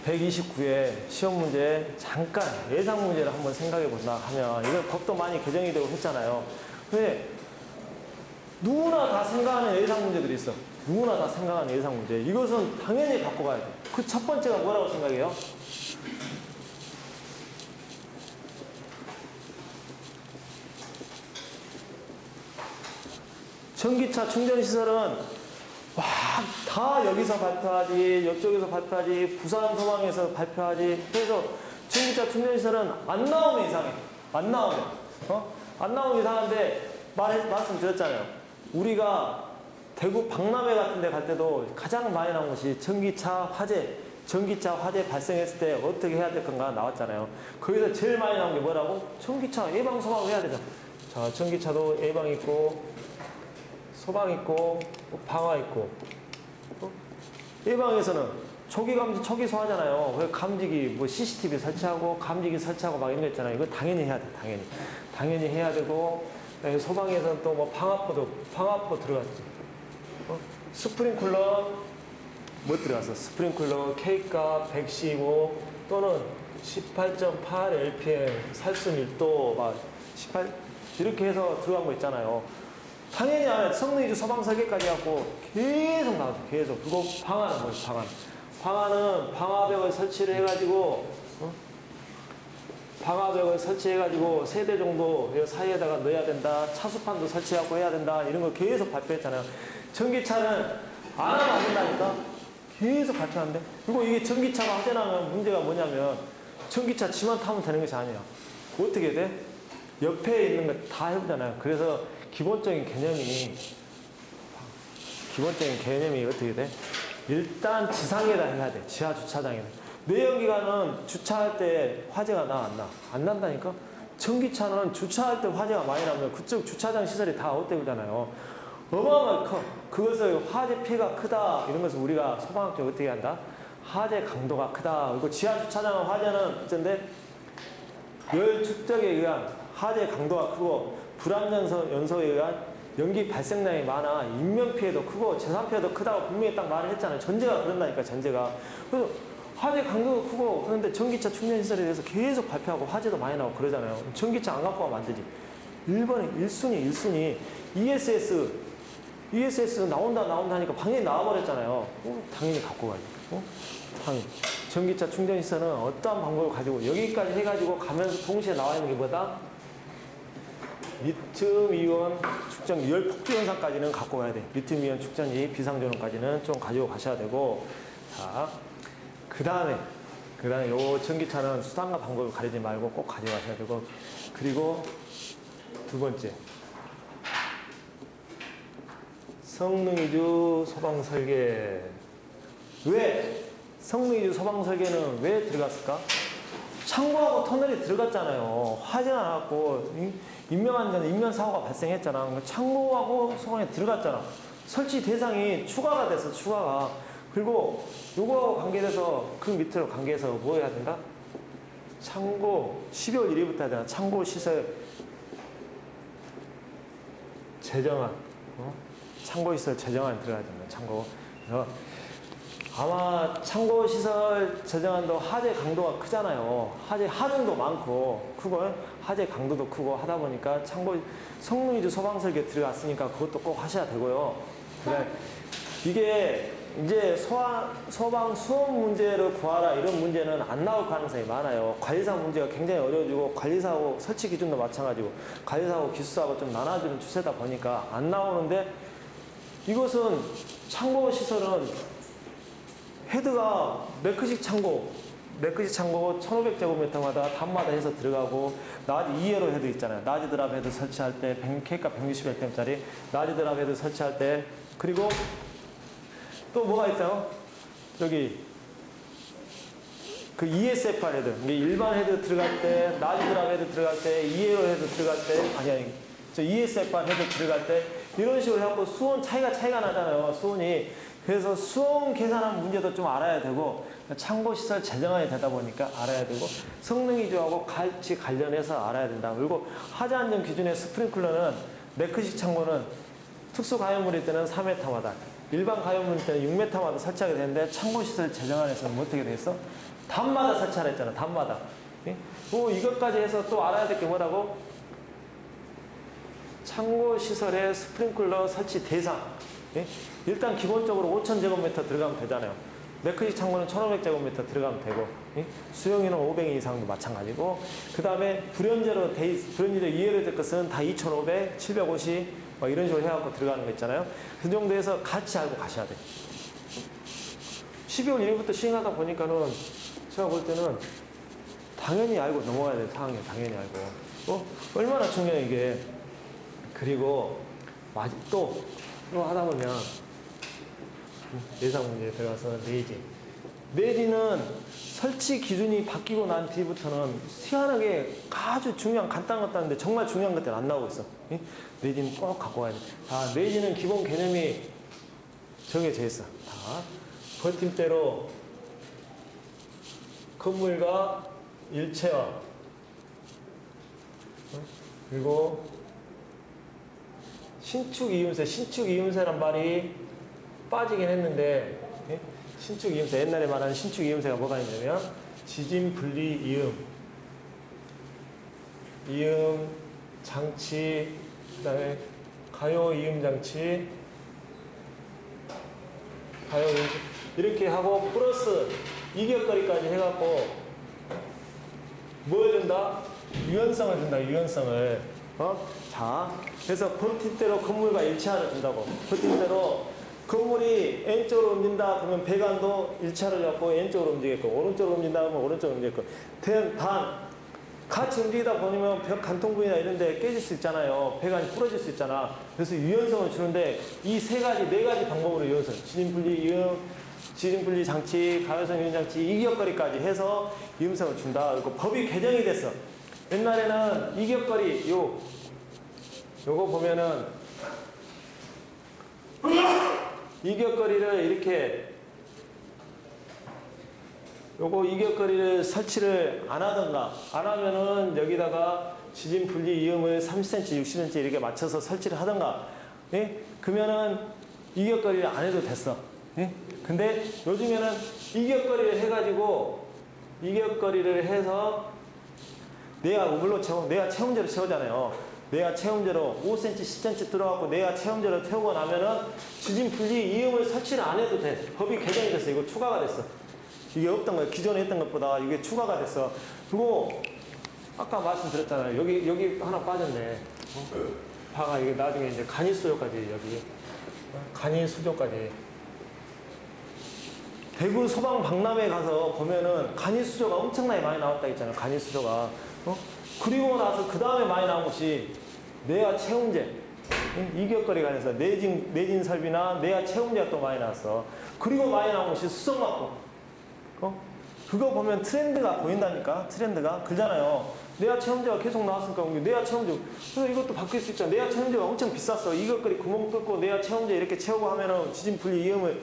129회 시험 문제 잠깐 예상 문제를 한번 생각해 본다 하면 이거 법도 많이 개정이 되고 했잖아요. 근데 누구나 다 생각하는 예상 문제들이 있어. 누구나 다 생각하는 예상 문제. 이것은 당연히 갖고 가야 돼. 그 첫 번째가 뭐라고 생각해요? 전기차 충전시설은 다 여기서 발표하지, 옆쪽에서 발표하지, 부산 소방에서 발표하지. 그래서 전기차 충전시설은 안 나오면 이상해. 안 나오면. 안 나오면 이상한데, 말씀드렸잖아요. 우리가 대구 박람회 같은 데 갈 때도 가장 많이 나온 것이 전기차 화재 발생했을 때 어떻게 해야 될 건가 나왔잖아요. 거기서 제일 많이 나온 게 뭐라고? 전기차 예방 소방을 해야 되잖아. 자, 전기차도 예방 있고, 소방 있고, 방화 있고. 예방에서는 초기 감지, 초기 소하잖아요. 그래서 감지기, CCTV 설치하고, 감지기 설치하고 막 이런 거 있잖아요. 이거 당연히 해야 돼, 당연히. 당연히 해야 되고, 소방에서는 또 방화포 들어갔지. 스프링클러, 들어갔어? 스프링클러, K값 115 또는 18.8 LPM, 살수 밀도, 18, 이렇게 해서 들어간 거 있잖아요. 당연히 안 해. 성능위주 소방 설계까지 갖고 계속 나오죠. 계속. 그리고 방안은 뭐예요? 방안은 방화벽을 설치를 해가지고, 방화벽을 설치해가지고 세대 정도 사이에다가 넣어야 된다. 차수판도 설치하고 해야 된다. 이런 거 계속 발표했잖아요. 전기차는 안 하면 안 된다니까? 계속 발표하는데. 그리고 이게 전기차가 화재나면 문제가 뭐냐면 전기차 지만 타면 되는 것이 아니에요. 어떻게 돼? 옆에 있는 거 다 해보잖아요. 그래서 기본적인 개념이 어떻게 돼? 일단 지상에다 해야 돼. 지하 주차장에다. 내연기관은 주차할 때 화재가 나, 안 나? 안 난다니까? 전기차는 주차할 때 화재가 많이 나면 그쪽 주차장 시설이 다 아웃되잖아요. 어마어마하게 커. 그것을 화재 피해가 크다. 이런 것을 우리가 소방학적으로 어떻게 한다? 화재 강도가 크다. 그리고 지하 주차장 화재는 어쩐데? 열 축적에 의한 화재 강도가 크고 불안연소에 의한 연기 발생량이 많아. 인명피해도 크고 재산피해도 크다고 분명히 딱 말을 했잖아요. 전제가 그런다니까, 전제가. 그래서 화재 강도도 크고 그런데 전기차 충전시설에 대해서 계속 발표하고 화재도 많이 나오고 그러잖아요. 전기차 안 갖고 가면 안 되지. 1번에 1순위. ESS 나온다 하니까 당연히 나와버렸잖아요. 당연히 갖고 가야지. 당연히. 전기차 충전시설은 어떠한 방법을 가지고 여기까지 해가지고 가면서 동시에 나와 있는 게 뭐다? 리튬이온 축전 열 폭주 현상까지는 갖고 가야 돼. 리튬이온 축전이 비상전원까지는 좀 가지고 가셔야 되고. 자, 그 다음에 요 전기차는 수단과 방법을 가리지 말고 꼭 가져가셔야 되고. 그리고 두 번째. 성능위주 소방 설계. 왜? 성능위주 소방 설계는 왜 들어갔을까? 창고하고 터널이 들어갔잖아요. 화재가 나왔고, 인명사고가 발생했잖아. 그러니까 창고하고 소방에 들어갔잖아. 설치 대상이 추가가 됐어, 추가가. 그리고 요거하고 관계돼서 그 밑으로 관계해서 뭐 해야 된다? 창고, 12월 1일부터 해야 되나? 창고 시설 재정안. 창고시설 재정안이 들어가야 된다, 창고. 그래서 아마 창고시설 재정안도 화재 강도가 크잖아요. 화재 하중도 많고, 크고, 화재 강도도 크고 하다 보니까 창고 성능위주 소방설계 들어갔으니까 그것도 꼭 하셔야 되고요. 그래, 이게 이제 소방 수험 문제를 구하라 이런 문제는 안 나올 가능성이 많아요. 관리사 문제가 굉장히 어려워지고 관리사하고 설치 기준도 마찬가지고 관리사하고 기술사하고 좀 나눠주는 추세다 보니까 안 나오는데 이것은 창고 시설은 헤드가 매크식 창고 1500제곱미터마다 단마다 해서 들어가고 나지 2회로 헤드 있잖아요. 나지 드랍 헤드 설치할 때 K값 160F짜리 나지 드랍 헤드 설치할 때 그리고 또 뭐가 있어요? 저기 그 ESFR 헤드 이게 일반 헤드 들어갈 때 나지 드랍 헤드 들어갈 때 2회로 헤드 들어갈 때 아니 저 ESFR 헤드 들어갈 때 이런 식으로 해갖고 수온 차이가 나잖아요. 수온이. 그래서 수온 계산한 문제도 좀 알아야 되고 창고시설 재정안이 되다 보니까 알아야 되고 성능위주하고 같이 관련해서 알아야 된다. 그리고 화재안전 기준의 스프링클러는 매크식 창고는 특수가연물일 때는 3m마다 일반 가용문 때는 6m마다 설치하게 되는데 창고시설 제정안에서는 뭐 어떻게 돼 있어? 단마다 설치하라 했잖아. 단마다. 예? 이것까지 해서 또 알아야 될 게 뭐라고? 창고시설의 스프링클러 설치 대상. 예? 일단 기본적으로 5,000제곱미터 들어가면 되잖아요. 매크식 창고는 1,500제곱미터 들어가면 되고, 예? 수용인은 500인 이상도 마찬가지고, 그 다음에 불연제로 이해를 될 것은 다 2,500, 750, 뭐 이런 식으로 해갖고 들어가는 거 있잖아요. 그 정도에서 같이 알고 가셔야 돼. 12월 1일부터 시행하다 보니까는 제가 볼 때는 당연히 알고 넘어가야 될 상황이에요. 당연히 알고. 얼마나 중요해, 이게. 그리고 또 하다 보면 예상 문제에 들어가서 내지는 설치 기준이 바뀌고 난 뒤부터는 희한하게 아주 중요한 간단한 것도 아닌데 정말 중요한 것들은 안 나오고 있어. 내지는 꼭 갖고 와야 돼. 내지는 기본 개념이 정해져 있어. 버팀대로 건물과 일체화 그리고 신축이음새란 말이 빠지긴 했는데, 신축이음새, 옛날에 말하는 신축이음새가 뭐가 있냐면, 지진분리이음, 장치, 그 다음에 가요이음장치, 이렇게 하고, 플러스 이격거리까지 해갖고, 뭘 준다? 유연성을 준다, 유연성을. 그래서 버팀대로 건물과 일체화를 준다고. 버팀대로 건물이 N쪽으로 움직인다 그러면 배관도 일체화를 잡고 N쪽으로 움직이겠고, 오른쪽으로 움직인다 그러면 오른쪽으로 움직이겠고. 단 같이 움직이다 보면 벽 간통부위나 이런 데 깨질 수 있잖아요. 배관이 부러질 수 있잖아. 그래서 유연성을 주는데 이 네 가지 방법으로 유연성, 지진분리 장치, 가요성 유연장치, 이격거리까지 해서 유연성을 준다. 그리고 법이 개정이 됐어. 옛날에는 이격거리 요거 보면은 이격거리를 이렇게 이격거리를 설치를 안 하던가 안 하면은 여기다가 지진 분리 이음을 30cm, 60cm 이렇게 맞춰서 설치를 하던가. 예? 그러면은 이격거리를 안 해도 됐어. 예? 근데 요즘에는 이격거리를 해서 내가 체험제로 채우잖아요. 내가 체험제로 5cm, 10cm 들어갖고 내가 체험제로 태우고 나면은 지진 분리 이음을 설치를 안 해도 돼. 법이 개정이 됐어. 이거 추가가 됐어. 이게 없던 거야. 기존에 했던 것보다 이게 추가가 됐어. 그리고 아까 말씀드렸잖아요. 여기 하나 빠졌네. 봐가 이게 나중에 이제 간이수조까지 간이수조까지. 대구 소방 박람회 가서 보면은 간이수조가 엄청나게 많이 나왔다 했잖아요. 간이수조가. 그리고 나서 그 다음에 많이 나온 것이 내야 체험제, 이격거리 관해서 내진 설비나 내야 체험제가 또 많이 나왔어. 그리고 많이 나온 것이 수성막고. 그거 보면 트렌드가 보인다니까. 트렌드가 그러잖아요. 내야 체험제가 계속 나왔으니까 내야 체험제. 그래서 이것도 바뀔 수 있잖아. 내야 체험제가 엄청 비쌌어. 이격거리 구멍 뚫고 내야 체험제 이렇게 채우고 하면은 지진 분리 이음을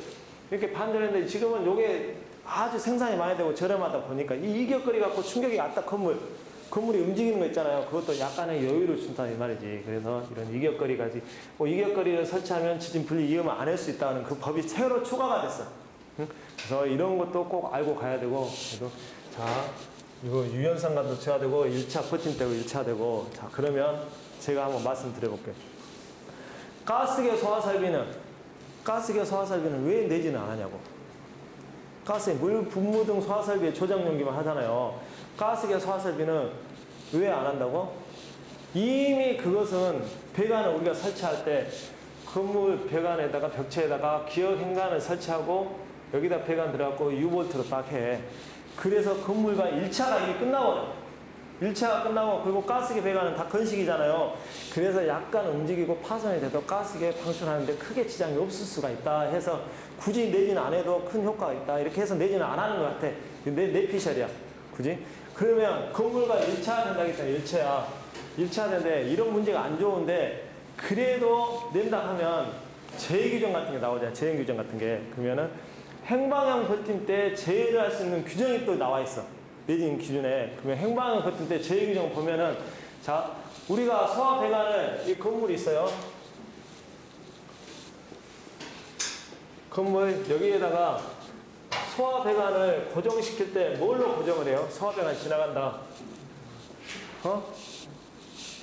이렇게 판단했는데 지금은 요게 아주 생산이 많이 되고 저렴하다 보니까 이 이격거리 갖고 충격이 왔다 건물이 움직이는 거 있잖아요. 그것도 약간의 여유를 준다 이 말이지. 그래서 이런 이격거리까지 이격거리를 설치하면 지진 분리 이음을 안 할 수 있다는 그 법이 새로 추가가 됐어. 그래서 이런 것도 꼭 알고 가야 되고. 그래도 이거 유연성과도 쳐야 되고 1차 버팀대로 1차 되고. 그러면 제가 한번 말씀드려볼게요. 가스계 소화 설비는 왜 내지는 안 하냐고. 가스에 물, 분무 등 소화 설비의 조작 용기만 하잖아요. 가스계 소화 설비는 왜 안 한다고? 이미 그것은 배관을 우리가 설치할 때 건물 배관에다가 벽체에다가 기역 행관을 설치하고 여기다 배관 들어갖고 유볼트로 딱 해. 그래서 건물과 1차가 이게 끝나버려. 1차가 끝나고 그리고 가스계 배관은 다 건식이잖아요. 그래서 약간 움직이고 파손이 돼도 가스계 방출하는데 크게 지장이 없을 수가 있다 해서 굳이 내지는 안 해도 큰 효과가 있다. 이렇게 해서 내지는 안 하는 것 같아. 내피셜이야. 그지? 그러면 건물과 1차 된다 했잖아. 1차 되는데 이런 문제가 안 좋은데 그래도 낸다 하면 제외규정 같은 게 나오잖아요. 제외규정 같은 게. 그러면은 행방향 버팀 때 제외를 할 수 있는 규정이 또 나와 있어. 내진 기준에. 그러면 행방향 버팀 때 제외규정 보면은 우리가 소화 배관을 이 건물이 있어요. 건물 여기에다가 소화 배관을 고정시킬 때 뭘로 고정을 해요? 소화 배관 지나간다.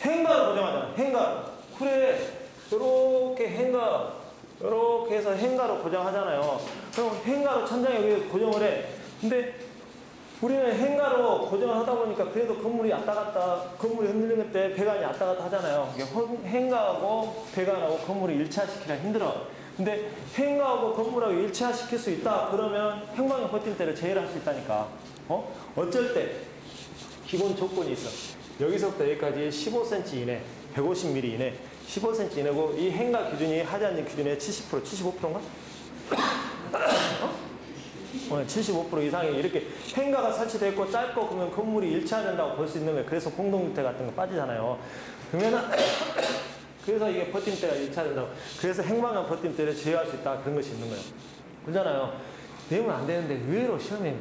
행가로 고정하잖아. 행가. 그래. 이렇게 행가. 이렇게 해서 행가로 고정하잖아요. 그럼 행가로 천장에 여기 고정을 해. 근데 우리는 행가로 고정을 하다 보니까 그래도 건물이 왔다 갔다, 건물이 흔들리는 때 배관이 왔다 갔다 하잖아요. 행가하고 배관하고 건물을 일체화시키기가 힘들어. 근데 행가하고 건물하고 일체화시킬 수 있다. 그러면 행방형 버팀대를 제외할 수 있다니까. 어쩔 때 기본 조건이 있어. 여기서부터 여기까지 15cm 이내, 150mm 이내, 15cm 이내고 이 행가 기준이 하자님 기준의 70%, 75%인가? 75% 이상이 이렇게 행가가 설치되어 있고 짧고 그러면 건물이 일체화된다고 볼 수 있는 거예요. 그래서 공동주택 같은 거 빠지잖아요. 그러면은 그래서 이게 버팀대가 일체화된다고. 그래서 행방형 버팀대를 제외할 수 있다. 그런 것이 있는 거예요. 그러잖아요. 내면 안 되는데 의외로 시험에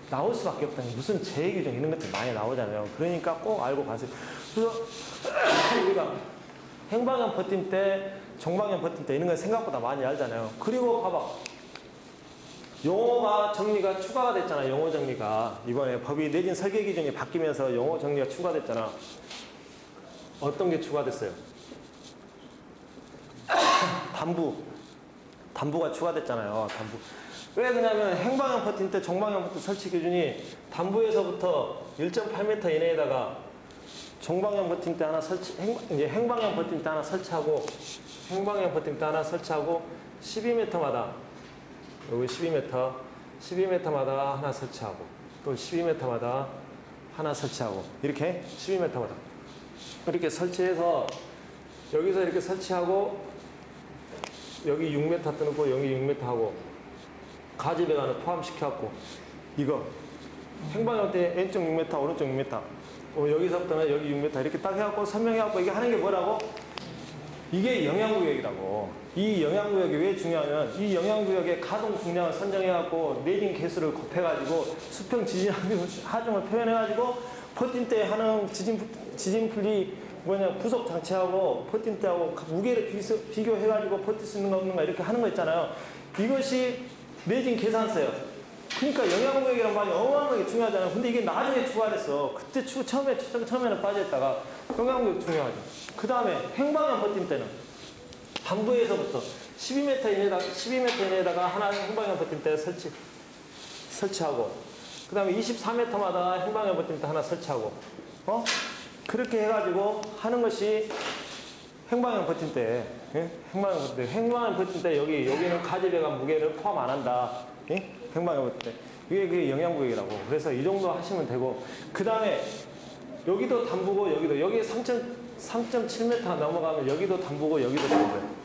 나올 수밖에 없다니 무슨 제외 규정 이런 것들 많이 나오잖아요. 그러니까 꼭 알고 가세요. 그래서 우리가 행방형 버팀대, 정방형 버팀대 이런 건 생각보다 많이 알잖아요. 그리고 봐봐. 용어가 정리가 추가가 됐잖아. 용어 정리가. 이번에 법이 내진 설계 기준이 바뀌면서 용어 정리가 추가됐잖아. 어떤 게 추가됐어요? 담부가 추가됐잖아요. 담부. 왜 그러냐면 행방형 버팀대, 정방형 버팀 설치 기준이 담부에서부터 1.8m 이내에다가 정방형 버팀대 하나 설치, 이제 행방형 버팀대 하나 설치하고, 행방형 버팀대 하나 설치하고 12m마다 여기 12m마다 하나 설치하고 또 12m마다 하나 설치하고 이렇게 12m마다 이렇게 설치해서 여기서 이렇게 설치하고 여기 6m 뜨놓고 여기 6m 하고 가지 배관을 포함시켜갖고 이거 행방형 때 왼쪽 6m 오른쪽 6m 여기서부터는 여기 6m 이렇게 딱 해갖고 설명해갖고 이게 하는 게 뭐라고? 이게 영향구역이라고. 이 영향구역이 왜 중요하면 이 영향구역의 가동 중량을 선정해갖고 내진 개수를 곱해가지고 수평 지진 하중을 표현해가지고 버팀대 하는 지진 풀리 부속 장치하고 버팀대하고 무게를 비교해가지고 버틸 수 있는가 없는가 이렇게 하는 거 있잖아요. 이것이 내진 계산서예요. 그러니까 영향구역이란 말이 어마어마하게 중요하잖아요. 근데 이게 나중에 추가됐어. 그때 처음에는 빠져있다가 영향구역 중요하죠. 그 다음에 행방형 버팀대는 담부에서부터 12m 이내에다가 하나 행방형 버팀대 설치하고 그 다음에 24m마다 행방형 버팀대 하나 설치하고 그렇게 해가지고 하는 것이 행방형 버팀대. 예? 행방형 버팀대 여기는 가지배관 무게를 포함 안 한다. 예? 행방형 버팀대. 이게 영향구역이라고. 그래서 이 정도 하시면 되고 그 다음에 여기도 담부고 여기 3.7m 넘어가면 여기도 담부고 여기도 담부예요.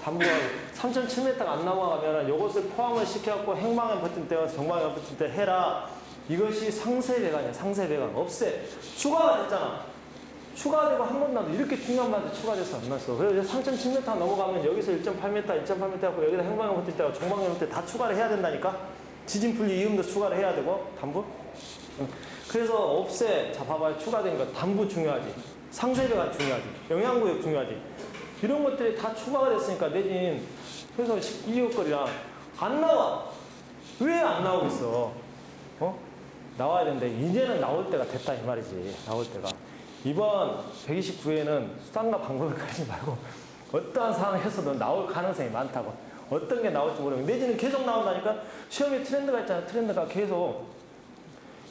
담부가 3.7m가 안 넘어가면 이것을 포함을 시켜갖고 행방형 버팀대와 정방형 버팀대 해라. 이것이 상세배관이야. 상세배관. 없애. 추가가 됐잖아. 추가되고 한 번 나도 이렇게 중요한 말도 추가돼서 안 났어. 그래서 3.7m 넘어가면 여기서 1.8m 하고 여기다 행방형 버팀대와 정방형 버팀대 다 추가를 해야 된다니까. 지진풀리 이음도 추가를 해야 되고 담부. 그래서 없애. 자 봐봐요. 추가된 거 담부 중요하지. 상세배관 중요하지. 영향구역 중요하지. 이런 것들이 다 추가가 됐으니까 내진 그래서 이것거리랑 안 나와. 왜 안 나오겠어? 나와야 되는데 이제는 나올 때가 됐다 이 말이지. 나올 때가. 이번 129회는 수단과 방법을 가리지 말고 어떠한 상황에서도 나올 가능성이 많다고. 어떤 게 나올지 모르겠는데 내지는 계속 나온다니까. 시험에 트렌드가 있잖아. 트렌드가 계속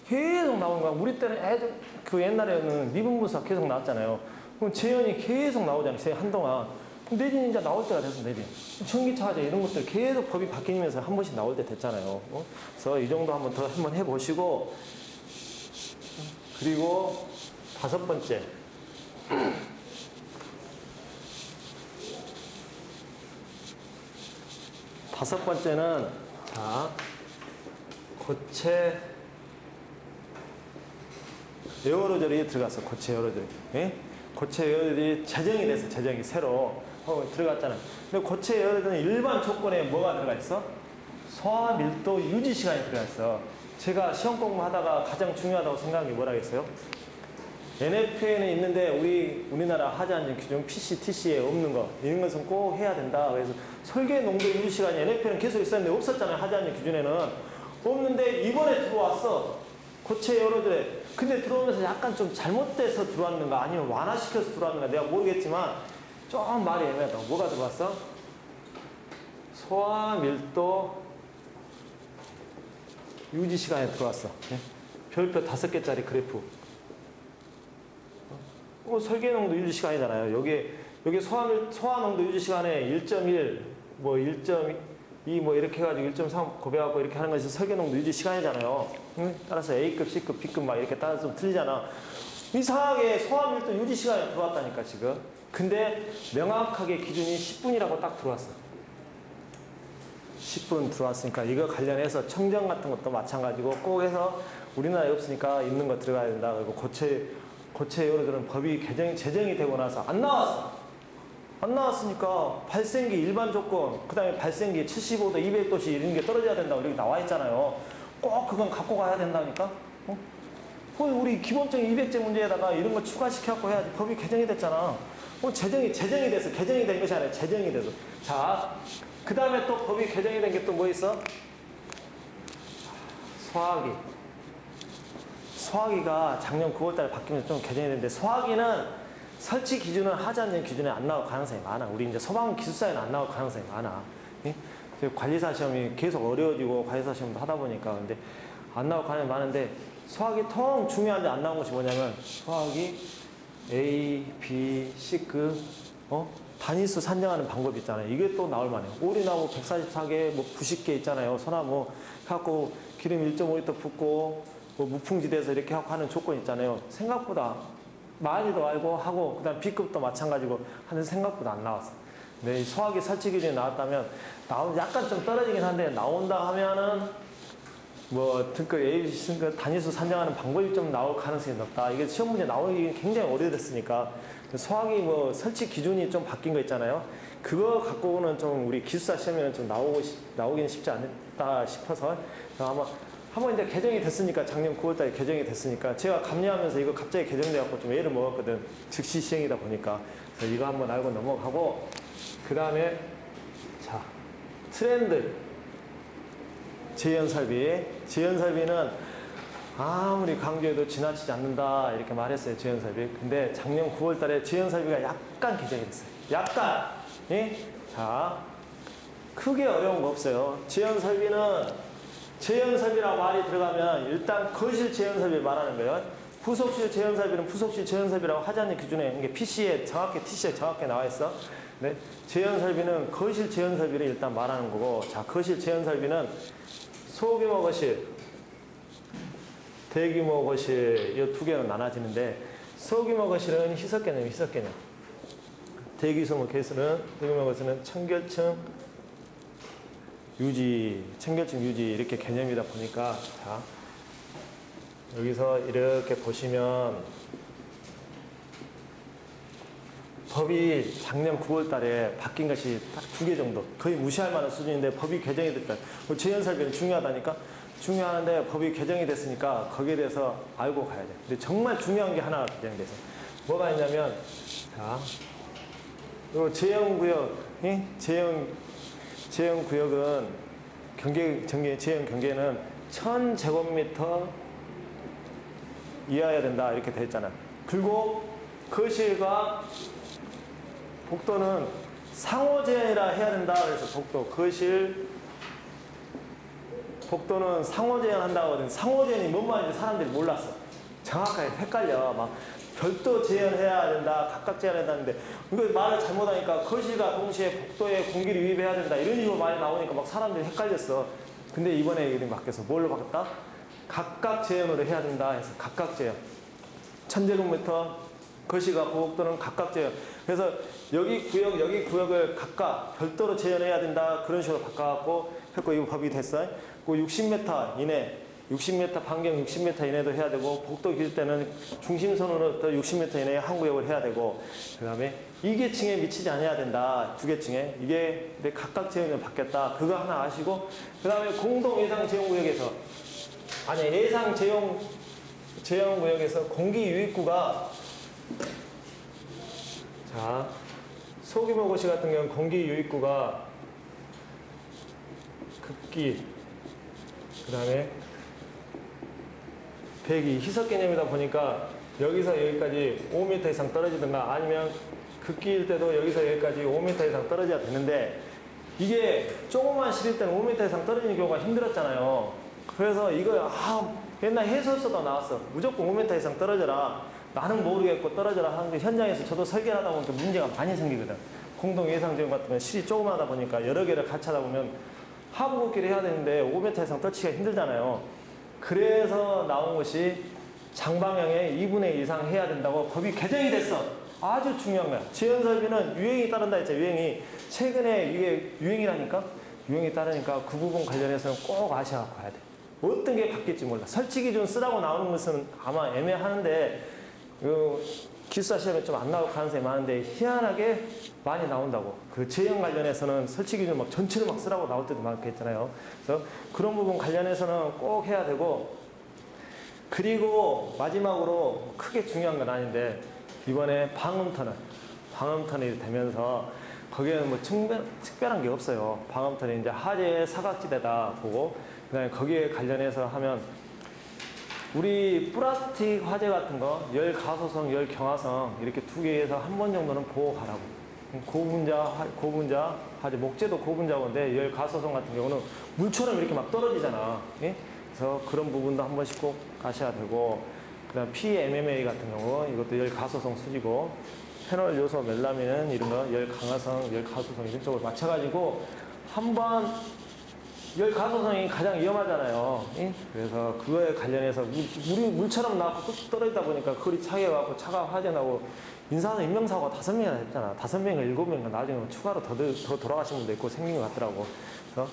나오는 거야. 우리 때는 그 옛날에는 미분분수가 계속 나왔잖아요. 그럼 재현이 계속 나오잖아요. 한동안. 내진 이제 나올 때가 됐어. 내진. 전기차 화재 이런 것들 계속 법이 바뀌면서 한 번씩 나올 때 됐잖아요. 그래서 이 정도 한번 해보시고 그리고 5번째 다섯 번째는 자 고체 에어로졸이 들어갔어. 고체 에어로졸. 예? 고체 에어로졸이 제정이 됐어. 제정이 새로 들어갔잖아요. 근데 고체 에어로졸은 일반 조건에 뭐가 들어가 있어? 소화 밀도 유지 시간이 들어가 있어. 제가 시험 공부하다가 가장 중요하다고 생각한 게 뭐라겠어요? NF에는 있는데 우리나라 하자안전 규정 PC, TC에 없는 거 이런 것은 꼭 해야 된다. 그래서 설계 농도 유지 시간이 NF에는 계속 있었는데 없었잖아요. 하자안전 규정에는 없는데 이번에 들어왔어. 고체 여러들에. 근데 들어오면서 약간 좀 잘못돼서 들어왔는가 아니면 완화시켜서 들어왔는가 내가 모르겠지만 좀 말이 애매하다. 뭐가 들어왔어? 소화 밀도 유지 시간에 들어왔어. 네? 별표 5개짜리 그래프. 설계 농도 유지 시간이잖아요. 여기 소화 농도 유지 시간에 1.1, 뭐 1.2 뭐 이렇게 해가지고 1.3 곱해갖고 이렇게 하는 것이 설계 농도 유지 시간이잖아요. 응? 따라서 A급, C급, B급 막 이렇게 따라서 좀 틀리잖아. 이상하게 소화 밀도 유지 시간에 들어왔다니까 지금. 근데 명확하게 기준이 10분이라고 딱 들어왔어. 10분 들어왔으니까 이거 관련해서 청정 같은 것도 마찬가지고 꼭 해서 우리나라에 없으니까 있는 거 들어가야 된다. 그리고 고체 요로들은 법이 제정이 되고 나서 안 나왔어. 안 나왔으니까 발생기 일반 조건, 그 다음에 발생기 75도, 200도씨 이런 게 떨어져야 된다고 이렇게 나와 있잖아요. 꼭 그건 갖고 가야 된다니까? 어? 우리 기본적인 200제 문제에다가 이런 거 추가시켜갖고 해야지. 법이 개정이 됐잖아. 제정이 됐어. 개정이 된 것이 아니라 제정이 돼서. 자, 그 다음에 또 법이 개정이 된 게 또 뭐 있어? 소화기가 작년 9월달에 바뀌면서 좀 개정이 됐는데 소화기는 설치 기준은 하자안전 기준에 안 나올 가능성이 많아. 우리 이제 소방관 기술사에는 안 나올 가능성이 많아. 예? 관리사 시험이 계속 어려워지고 관리사 시험도 하다 보니까 근데 안 나올 가능성이 많은데 소화기 통 중요한데 안 나온 것이 뭐냐면 소화기 A, B, C급 단위수 산정하는 방법이 있잖아요. 이게 또 나올 만해요. 오리나무 144개, 뭐 90개 있잖아요. 소나무 해갖고 기름 1.5리터 붓고 뭐 무풍지대에서 이렇게 하고 하는 조건 있잖아요. 생각보다 많이도 알고 하고 그다음 B급도 마찬가지고 하는 생각보다 안 나왔어. 네, 소화기 설치 기준이 나왔다면 약간 좀 떨어지긴 한데 나온다 하면은 뭐 등급 ABC 등급 단위수 산정하는 방법이 좀 나올 가능성이 높다. 이게 시험 문제 나오기 굉장히 오래됐으니까 소화기 뭐 설치 기준이 좀 바뀐 거 있잖아요. 그거 갖고는 좀 우리 기술사 시험에는 좀 나오기는 쉽지 않다 싶어서 한번 이제 개정이 됐으니까 작년 9월달에 개정이 됐으니까 제가 감리하면서 이거 갑자기 개정돼갖고 좀 애를 먹었거든. 즉시 시행이다 보니까 그래서 이거 한번 알고 넘어가고 그 다음에 자 트렌드 재현설비는 아무리 강조해도 지나치지 않는다 이렇게 말했어요. 재현설비. 근데 작년 9월달에 재현설비가 약간 개정이 됐어요. 약간. 예? 자 크게 어려운 거 없어요. 재현설비라고 말이 들어가면 일단 거실 재현설비 말하는 거예요. 부속실 재현설비는 부속실 재현설비라고 하자는 기준에 이게 PC에 정확히 TC에 정확히 나와 있어. 네? 재현설비는 거실 재현설비를 일단 말하는 거고, 자 거실 재현설비는 소규모 거실, 대규모 거실 이 두 개는 나눠지는데 소규모 거실은 희석 개념. 대규모 거실은 청결층 유지 이렇게 개념이다 보니까 자 여기서 이렇게 보시면 법이 작년 9월 달에 바뀐 것이 딱 2개 정도 거의 무시할 만한 수준인데 법이 개정이 됐다. 재현설비는 중요하다니까 중요한데 법이 개정이 됐으니까 거기에 대해서 알고 가야 돼. 근데 정말 중요한 게 하나가 개정이 돼서 뭐가 있냐면 자 그리고 제형구역 제형구역은 제형 경계는 1000제곱미터 이하여야 된다 이렇게 돼 있잖아. 그리고 거실과 복도는 상호제한이라 해야 된다. 그래서 복도는 상호제한 한다고 하거든. 상호제한이 뭔 말인지 사람들이 몰랐어. 정확하게 헷갈려. 막 별도 제한해야 된다, 각각 제한해야 되는데 이거 말을 잘못하니까 거실과 동시에 복도에 공기를 유입해야 된다 이런 식으로 말이 나오니까 막 사람들이 헷갈렸어. 근데 이번에 이름이 바뀌어서 뭘로 바꿨다? 각각 제한으로 해야 된다 해서 각각 제한. 1000제곱미터 거실과 복도는 각각 제한. 그래서 여기 구역을 각각 별도로 제한해야 된다 그런 식으로 바꿔갖고 했고 이거 법이 됐어. 그 60m 이내 60m 반경 60m 이내도 해야 되고 복도 길 때는 중심선으로부터 60m 이내에 한 구역을 해야 되고 그 다음에 2계층에 미치지 않아야 된다. 2계층에 이게 내 각각 제한이 바뀌었다. 그거 하나 아시고 그 다음에 공동 예상 제용구역에서 예상 제용 제형구역에서 공기유입구가 자 소규모 고시 같은 경우는 공기유입구가 극기 그 다음에 배기 희석 개념이다 보니까 여기서 여기까지 5m 이상 떨어지든가 아니면 극기일 때도 여기서 여기까지 5m 이상 떨어져야 되는데 이게 조그만 실일 때는 5m 이상 떨어지는 경우가 힘들었잖아요. 그래서 이거 옛날 해설서도 나왔어. 무조건 5m 이상 떨어져라. 나는 모르겠고 떨어져라 하는데 현장에서 저도 설계를 하다 보니까 문제가 많이 생기거든. 공동 예상지역 같은 건 실이 조그마하다 보니까 여러 개를 같이 하다 보면 하부 걷기를 해야 되는데 5m 이상 떨치기가 힘들잖아요. 그래서 나온 것이 장방향에 2분의 1 이상 해야 된다고 법이 개정이 됐어. 아주 중요한 거야. 지연설비는 유행이 따른다 했죠. 유행이. 최근에 이게 유행이라니까? 유행이 따르니까 그 부분 관련해서는 꼭 아셔갖고 가야 돼. 어떤 게 바뀔지 몰라. 설치 기준 쓰라고 나오는 것은 아마 애매하는데 기숙사 시험에 좀 안 나올 가능성이 많은데 희한하게 많이 나온다고. 그 제형 관련해서는 설치 기준 막 전체를 막 쓰라고 나올 때도 많겠잖아요. 그래서 그런 부분 관련해서는 꼭 해야 되고, 그리고 마지막으로 크게 중요한 건 아닌데 이번에 방음터널이 되면서 거기에는 뭐 특별한 게 없어요. 방음터널이 이제 하재의 사각지대다 보고, 그다음에 거기에 관련해서 하면 우리 플라스틱 화재 같은 거 열 가소성, 열 경화성 이렇게 두 개에서 한 번 정도는 보고 가라고. 고분자 화재, 목재도 고분자인데 열 가소성 같은 경우는 물처럼 이렇게 막 떨어지잖아. 예? 그래서 그런 부분도 한 번씩 꼭 가셔야 되고, 그다음 PMMA 같은 경우 이것도 열 가소성 수지고, 패널 요소 멜라민은 이런 거 열 강화성, 열 가소성 이런 쪽으로 맞춰가지고 한번 열 가소성이 가장 위험하잖아요. 예? 그래서 그거에 관련해서 물처럼 나고 뚝 떨어지다 보니까 그걸이 차게가고 차가 화재 나고 인명사고가 5명이나 했잖아. 5명인가 7명인가 나중에 추가로 더 돌아가신 분도 있고 생긴 것 같더라고. 그래서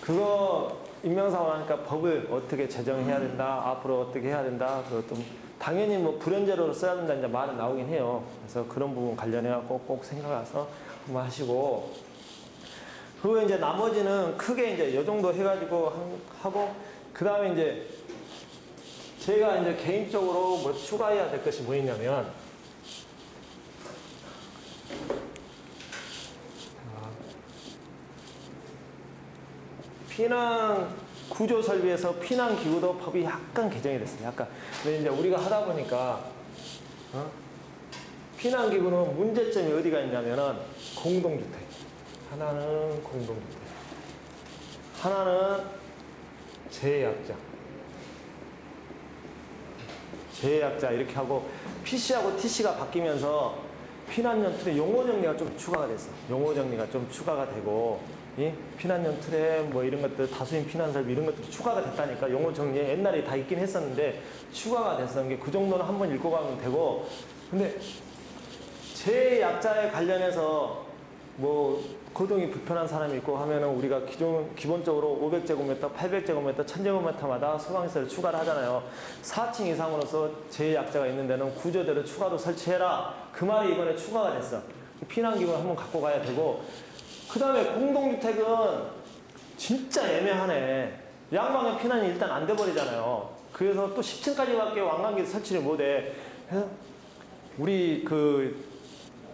그거 인명사고 하니까 법을 어떻게 제정해야 된다, 앞으로 어떻게 해야 된다. 그것도 당연히 뭐 불연제로를 써야 된다 이제 말은 나오긴 해요. 그래서 그런 부분 관련해서 꼭 생각해서 한번 하시고, 그리고 이제 나머지는 크게 이제 요 정도 해가지고 하고, 그 다음에 이제 제가 이제 개인적으로 뭐 추가해야 될 것이 뭐 있냐면, 피난 구조 설비에서 피난 기구도 법이 약간 개정이 됐어요. 약간. 근데 이제 우리가 하다 보니까 피난 기구는 문제점이 어디가 있냐면은 공동주택. 하나는 공동주택. 하나는 재해약자 이렇게 하고, PC하고 TC가 바뀌면서 피난용 틀에 용어 정리가 좀 추가가 됐어. 용어 정리가 좀 추가가 되고, 피난용 틀에 뭐 이런 것들, 다수인 피난설비 이런 것들이 추가가 됐다니까. 용어 정리에 옛날에 다 있긴 했었는데 추가가 됐었는 게 그 정도는 한번 읽어가면 되고, 근데 재해약자에 관련해서 뭐 거동이 불편한 사람이 있고 하면은 우리가 기본적으로 500제곱미터, 800제곱미터, 1000제곱미터마다 소방시설을 추가를 하잖아요. 4층 이상으로서 재해약자가 있는 데는 구조대를 추가로 설치해라. 그 말이 이번에 추가가 됐어. 피난기구는 한번 갖고 가야 되고, 그 다음에 공동주택은 진짜 애매하네. 양방향 피난이 일단 안 돼버리잖아요. 그래서 또 10층까지밖에 왕관기 설치를 못해. 그래서 우리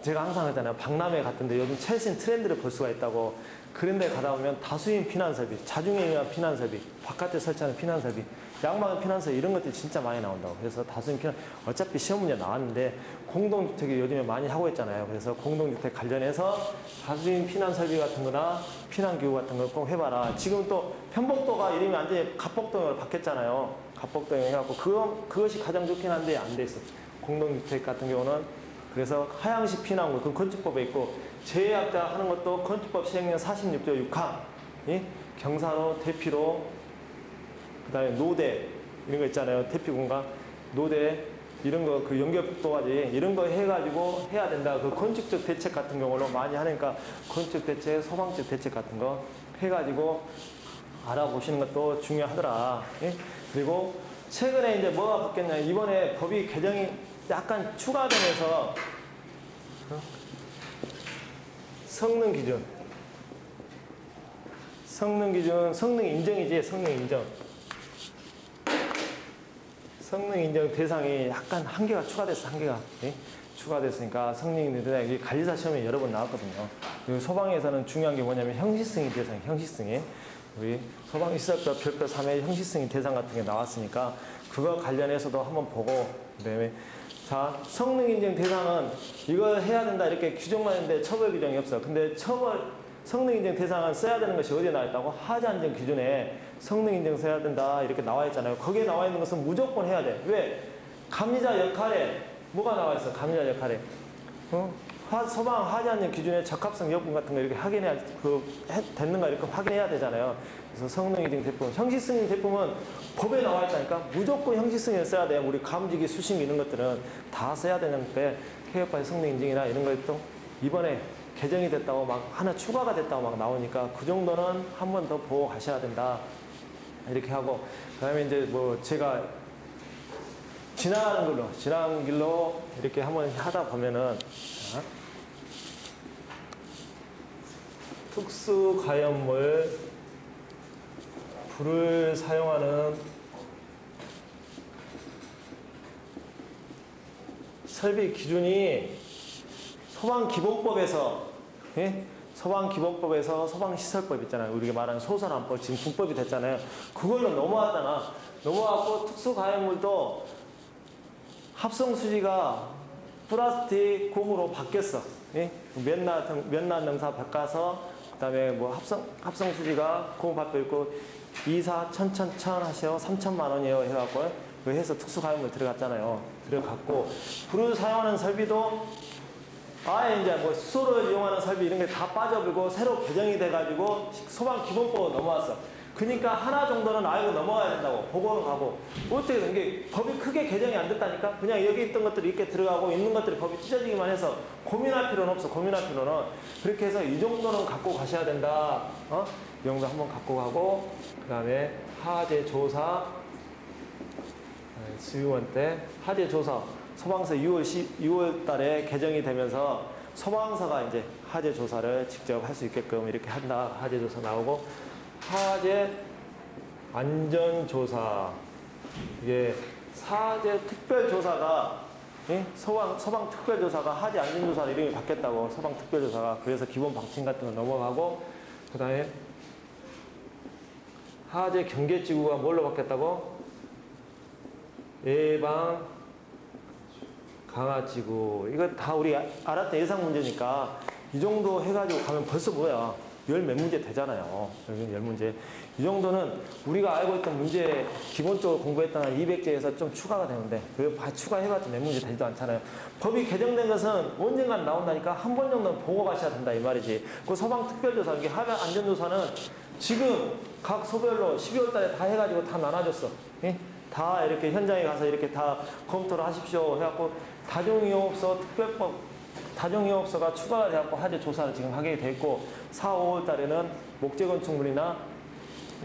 제가 항상 하잖아요. 박람회 같은데 요즘 최신 트렌드를 볼 수가 있다고. 그런데 가다 보면 다수인 피난설비, 자중에 의한 피난설비, 바깥에 설치하는 피난설비, 양방향 피난설비 이런 것들이 진짜 많이 나온다고. 그래서 다수인 피난, 어차피 시험 문제 나왔는데 공동주택이 요즘에 많이 하고 있잖아요. 그래서 공동주택 관련해서 다수인 피난설비 같은 거나 피난기구 같은 걸 꼭 해봐라. 지금 또 편복도가 이름이 완전히 갑복동으로 바뀌었잖아요. 갑복동이 해갖고 그것이 가장 좋긴 한데 안 돼 있어. 공동주택 같은 경우는. 그래서 하향식 피난구, 그 건축법에 있고, 재해약자 하는 것도 건축법 시행령 46조 6항, 경사로, 대피로, 그 다음에 노대, 이런 거 있잖아요. 대피 공간, 노대, 이런 거, 그 연결폭도까지, 이런 거 해가지고 해야 된다. 그 건축적 대책 같은 경우로 많이 하니까, 건축 대책, 소방적 대책 같은 거 해가지고 알아보시는 것도 중요하더라. 그리고 최근에 이제 뭐가 바뀌었냐. 이번에 법이 개정이 약간 추가되면서 성능 기준, 성능 인정이지. 성능 성능 인정 대상이 약간 한계가 추가됐어, 한계가. 예? 추가됐으니까 성능 인정 대상이 관리사 시험에 여러 번 나왔거든요. 그리고 소방에서는 중요한 게 뭐냐면 형식승인 대상, 형식승인. 우리 소방시설법 별표 3의 형식승인 대상 같은 게 나왔으니까 그거 관련해서도 한번 보고, 그다음에 자, 성능 인정 대상은 이걸 해야 된다 이렇게 규정만 있는데 처벌 규정이 없어. 근데 성능 인정 대상은 써야 되는 것이 어디에 나와 있다고? 하자 안전 기준에 성능 인정 써야 된다 이렇게 나와 있잖아요. 거기에 나와 있는 것은 무조건 해야 돼. 왜? 감리자 역할에 뭐가 나와 있어? 감리자 역할에 소방 하자 안전 기준에 적합성 여부 같은 거 이렇게 확인해야 됐는가 이렇게 확인해야 되잖아요. 그래서 성능 인증 제품, 형식 승인 제품은 법에 나와 있다니까 무조건 형식 승인을 써야 돼요. 우리 감지기, 수신기 이런 것들은 다 써야 되는데 케어파일 성능 인증이나 이런 것도 이번에 개정이 됐다고 막 하나 추가가 됐다고 막 나오니까 그 정도는 한 번 더 보고 가셔야 된다. 이렇게 하고 그다음에 이제 뭐 제가 지나가는 길로 이렇게 한번 하다 보면은 특수 가연물 불을 사용하는 설비 기준이 소방기본법에서 소방기본법에서 소방시설법 있잖아요. 우리가 말하는 소설안법 지금 군법이 됐잖아요. 그걸로 넘어왔잖아. 넘어왔고 특수가연물도 합성수지가 플라스틱 고무로 바뀌었어. 예? 면납 능사 바꿔서 그다음에 뭐 합성수지가 고무 바뀌어 있고 2사 천천천 하셔 3천만 원이에요 해갖고 그 해서 특수가연물 들어갔잖아요. 들어갔고 불을 사용하는 설비도 아예 이제 뭐 수소를 이용하는 설비 이런 게 다 빠져버리고 새로 개정이 돼가지고 소방기본법으로 넘어왔어. 그러니까 하나 정도는 알고 넘어가야 된다고 보고는 가고 어떻게 된 게 법이 크게 개정이 안 됐다니까 그냥 여기 있던 것들이 이렇게 들어가고 있는 것들이 법이 찢어지기만 해서 고민할 필요는 없어. 고민할 필요는 그렇게 해서 이 정도는 갖고 가셔야 된다. 이 정도 한번 갖고 가고 그 다음에 하재 조사 수유원 때 하재 조사 소방서 6월 달에 개정이 되면서 소방서가 이제 하재 조사를 직접 할 수 있게끔 이렇게 한다. 하재 조사 나오고 하재 안전조사 이게 사재 특별조사가 소방 특별조사가 하재 안전조사 이름이 바뀌었다고 소방 특별조사가 그래서 기본 방침 같은 거 넘어가고 그 다음에 하재 경계지구가 뭘로 바뀌었다고 예방 강화지구 이거 다 우리 알았던 예상 문제니까 이 정도 해가지고 가면 벌써 뭐야 열 몇 문제 되잖아요. 여기 열 문제. 이 정도는 우리가 알고 있던 문제 기본적으로 공부했던 한 200제에서 좀 추가가 되는데 그 추가해봤자 몇 문제 되지도 않잖아요. 법이 개정된 것은 언젠간 나온다니까 한 번 정도는 보고 가셔야 된다 이 말이지. 그 소방특별조사 이게 하재 안전조사는 지금 각 소별로 12월 달에 다 해가지고 다 나눠줬어. 예? 다 이렇게 현장에 가서 이렇게 다 검토를 하십시오 해갖고 다중이용업소 특별법 다중이용업소가 추가가 돼갖고 하재 조사를 지금 하게 돼 있고 4, 5월 달에는 목재건축물이나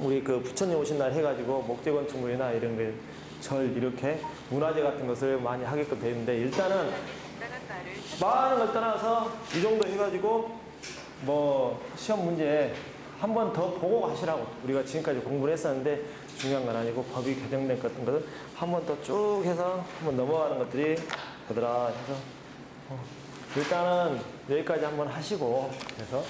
우리 그 부처님 오신 날 해가지고 목재건축물이나 이런 걸 절 이렇게 문화재 같은 것을 많이 하게끔 돼 있는데 일단은 많은 걸 떠나서 이 정도 해가지고 뭐 시험 문제 한 번 더 보고 가시라고 우리가 지금까지 공부를 했었는데 중요한 건 아니고 법이 개정된 같은 것을 한 번 더 쭉 해서 한번 넘어가는 것들이 되더라 해서 일단은 여기까지 한번 하시고 그래서